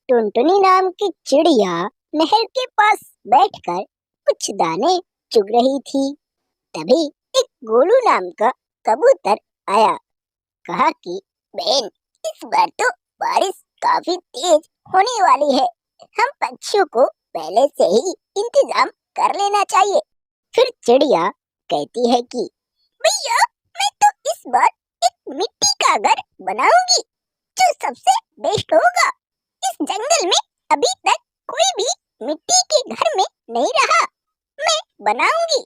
टुनटुनी नाम की चिड़िया नहर के पास बैठकर कुछ दाने चुग रही थी। तभी एक गोलू नाम का कबूतर आया। कहा कि बहन, इस बार तो बारिश काफी तेज होने वाली है। हम पक्षियों को पहले से ही इंतजाम कर लेना चाहिए। फिर चिड़िया कहती है कि भैया, मैं तो इस बार एक मिट्टी का घर बनाऊंगी जो सबसे बेस्ट होगा। इस जंगल में अभी तक कोई भी मिट्टी के घर में नहीं रहा। मैं बनाऊंगी।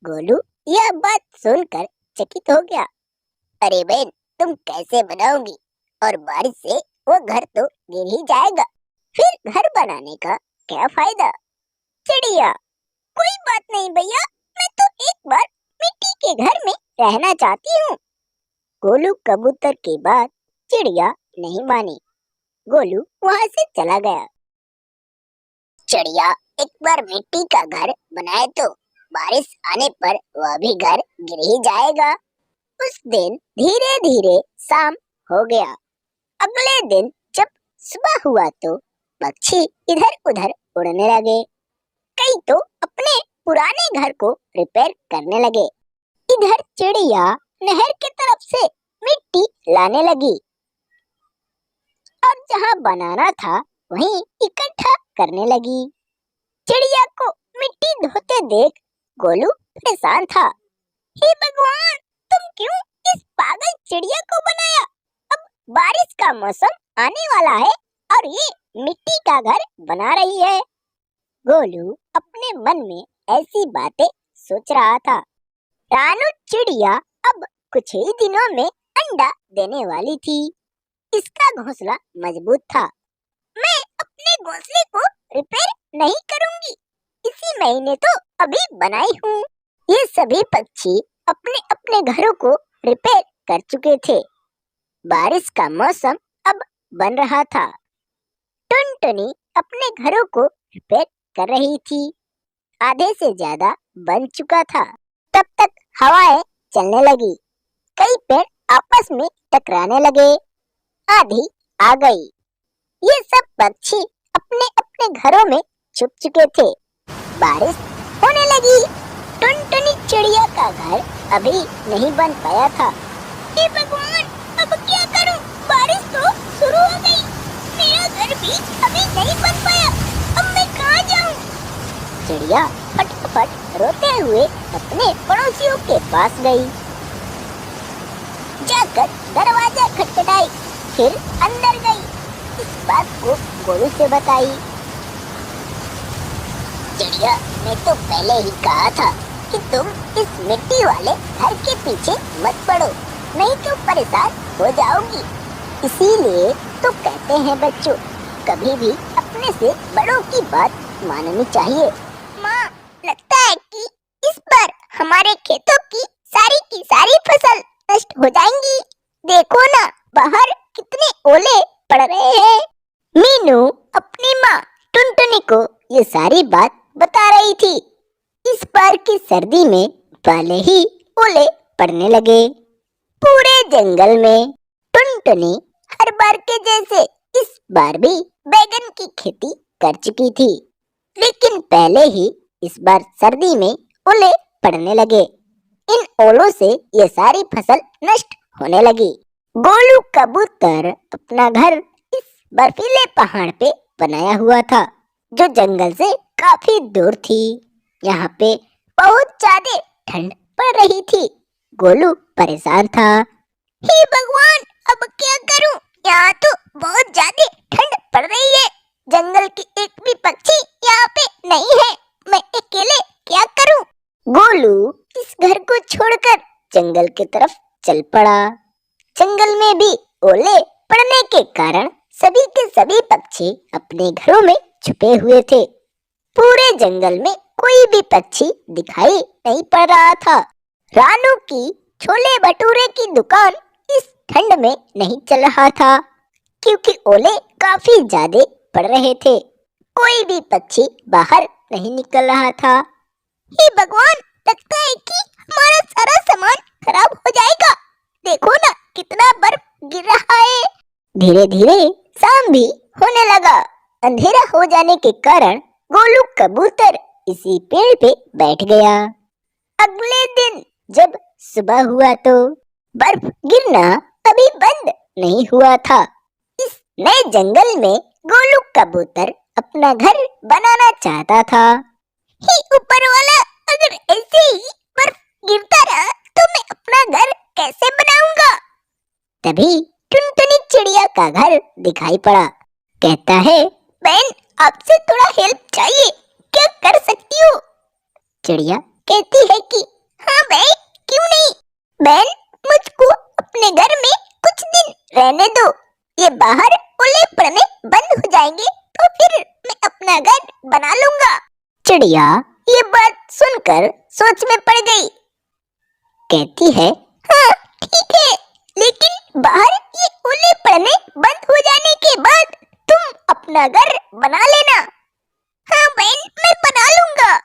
गोलू यह बात सुनकर चकित हो गया। अरे बहन, तुम कैसे बनाओगी? और बारिश से वो घर तो गिर ही जाएगा। फिर घर बनाने का क्या फायदा? चिड़िया, कोई बात नहीं भैया, मैं तो एक बार मिट्टी के घर में रहना चाहती हूँ। गोलू कबूतर की बात चिड़िया नहीं मानी। गोलू वहाँ से चला गया। चिड़िया एक बार मिट्टी का घर बनाए तो बारिश आने पर वह भी घर गिर ही जाएगा। उस दिन धीरे धीरे शाम हो गया। अगले दिन जब सुबह हुआ तो पक्षी इधर उधर उड़ने लगे। कई तो अपने पुराने घर को रिपेयर करने लगे। इधर चिड़िया नहर की तरफ से मिट्टी लाने लगी और जहाँ बनाना था वहीं इकट्ठा करने लगी। चिड़िया को मिट्टी धोते देख गोलू परेशान था। हे भगवान, तुम क्यों इस पागल चिड़िया को बनाया? अब बारिश का मौसम आने वाला है और ये मिट्टी का घर बना रही है। गोलू अपने मन में ऐसी बातें सोच रहा था। रानू चिड़िया अब कुछ ही दिनों में अंडा देने वाली थी। इसका घोंसला मजबूत था। मैं अपने घोंसले को रिपेयर नहीं करूंगी। इसी महीने तो अभी बनाई हूँ। ये सभी पक्षी अपने अपने घरों को रिपेयर कर चुके थे। बारिश का मौसम अब बन रहा था। टुनटुनी अपने घरों को रिपेयर कर रही थी। आधे से ज्यादा बन चुका था। तब तक हवाएं चलने लगी। कई पेड़ आपस में टकराने लगे। आंधी आ गई। ये सब पक्षी अपने अपने घरों में छुप चुके थे। बारिश होने लगी। टुनटुनी चिड़िया का घर अभी नहीं बन पाया था। हे भगवान, अब क्या करूं? बारिश तो शुरू हो गई। मेरा घर भी अभी नहीं बन पाया। अब मैं कहाँ जाऊं? चिड़िया फटाफट रोते हुए अपने पड़ोसियों के पास गई। जाकर दरवाजा खटखटाई, फिर अंदर गई। इस बात को गोलू से बताई। चिड़िया, मैं तो पहले ही कहा था कि तुम इस मिट्टी वाले घर के पीछे मत पड़ो, नहीं तो परेशान हो जाओगी। इसीलिए तो कहते हैं बच्चों, कभी भी अपने से बड़ों की बात माननी चाहिए। माँ, लगता है कि इस बार हमारे खेतों की सारी फसल नष्ट हो जाएंगी। देखो ना, बाहर कितने ओले पड़ रहे हैं। मीनू अपनी माँ टुनटुनी को ये सारी बात बता रही थी। इस बार की सर्दी में पहले ही ओले पड़ने लगे पूरे जंगल में। टुनटुनी हर बार के जैसे इस बार भी बैगन की खेती कर चुकी थी, लेकिन पहले ही इस बार सर्दी में ओले पड़ने लगे। इन ओलों से ये सारी फसल नष्ट होने लगी। गोलू कबूतर अपना घर इस बर्फीले पहाड़ पे बनाया हुआ था, जो जंगल से काफी दूर थी। यहाँ पे बहुत ज्यादा ठंड पड़ रही थी। गोलू परेशान था। हे भगवान, अब क्या करूं? यहाँ तो बहुत ज्यादा ठंड पड़ रही है। जंगल की एक भी पक्षी यहाँ पे नहीं है। मैं अकेले क्या करूं? गोलू इस घर को छोड़कर जंगल की तरफ चल पड़ा। जंगल में भी ओले पड़ने के कारण सभी के सभी पक्षी अपने घरों में छुपे हुए थे। पूरे जंगल में कोई भी पक्षी दिखाई नहीं पड़ रहा था। रानू की छोले भटूरे की दुकान इस ठंड में नहीं चल रहा था, क्योंकि ओले काफी ज्यादा पड़ रहे थे। कोई भी पक्षी बाहर नहीं निकल रहा था। हे भगवान, लगता है कि हमारा सारा सामान खराब हो जाएगा। देखो ना, कितना बर्फ गिर रहा है। धीरे धीरे शाम भी होने लगा। अंधेरा हो जाने के कारण गोलू कबूतर इसी पेड़ पे बैठ गया। अगले दिन जब सुबह हुआ तो बर्फ गिरना अभी बंद नहीं हुआ था। इस नए जंगल में गोलू कबूतर अपना घर बनाना चाहता था। हे ऊपर वाला, अगर ऐसे ही बर्फ गिरता रहा तो मैं अपना घर कैसे बनाऊंगा? तभी टुनटुनी चिड़िया का घर दिखाई पड़ा। कहता है, बहन आपसे थोड़ा हेल्प चाहिए, क्या कर सकती हो? चिड़िया कहती है कि हाँ भाई, क्यों नहीं। बहन मुझको अपने घर में कुछ दिन रहने दो, ये बाहर ओले पड़ने बंद हो जाएंगे तो फिर मैं अपना घर बना लूंगा। चिड़िया ये बात सुनकर सोच में पड़ गई। कहती है, हाँ ठीक है, लेकिन बाहर ये ओले पड़ने बंद हो जाने के बाद तुम अपना घर बना लेना। हाँ बहन, मैं बना लूंगा।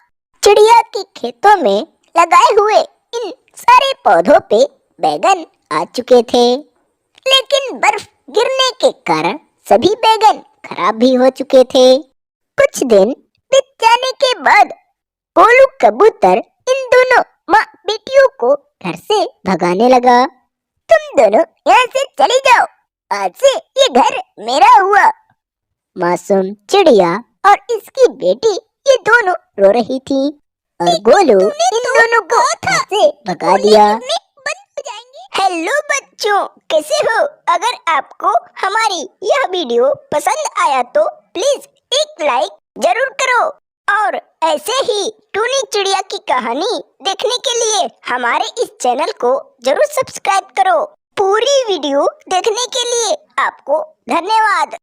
चिड़िया के खेतों में लगाए हुए इन सारे पौधों पे बैगन आ चुके थे, लेकिन बर्फ गिरने के कारण सभी बैगन खराब भी हो चुके थे। कुछ दिन बीत जाने के बाद गोलू कबूतर इन दोनों माँ बेटियों को घर से भगाने लगा। तुम दोनों यहाँ से चले जाओ, आज से ये घर मेरा हुआ। मासूम चिड़िया और इसकी बेटी ये दोनों रो रही थी और गोलू इन दोनों को घर से भगा दिया। हेलो बच्चों, कैसे हो? अगर आपको हमारी यह वीडियो पसंद आया तो प्लीज एक लाइक जरूर करो और ऐसे ही टूनी चिड़िया की कहानी देखने के लिए हमारे इस चैनल को जरूर सब्सक्राइब करो। पूरी वीडियो देखने के लिए आपको धन्यवाद।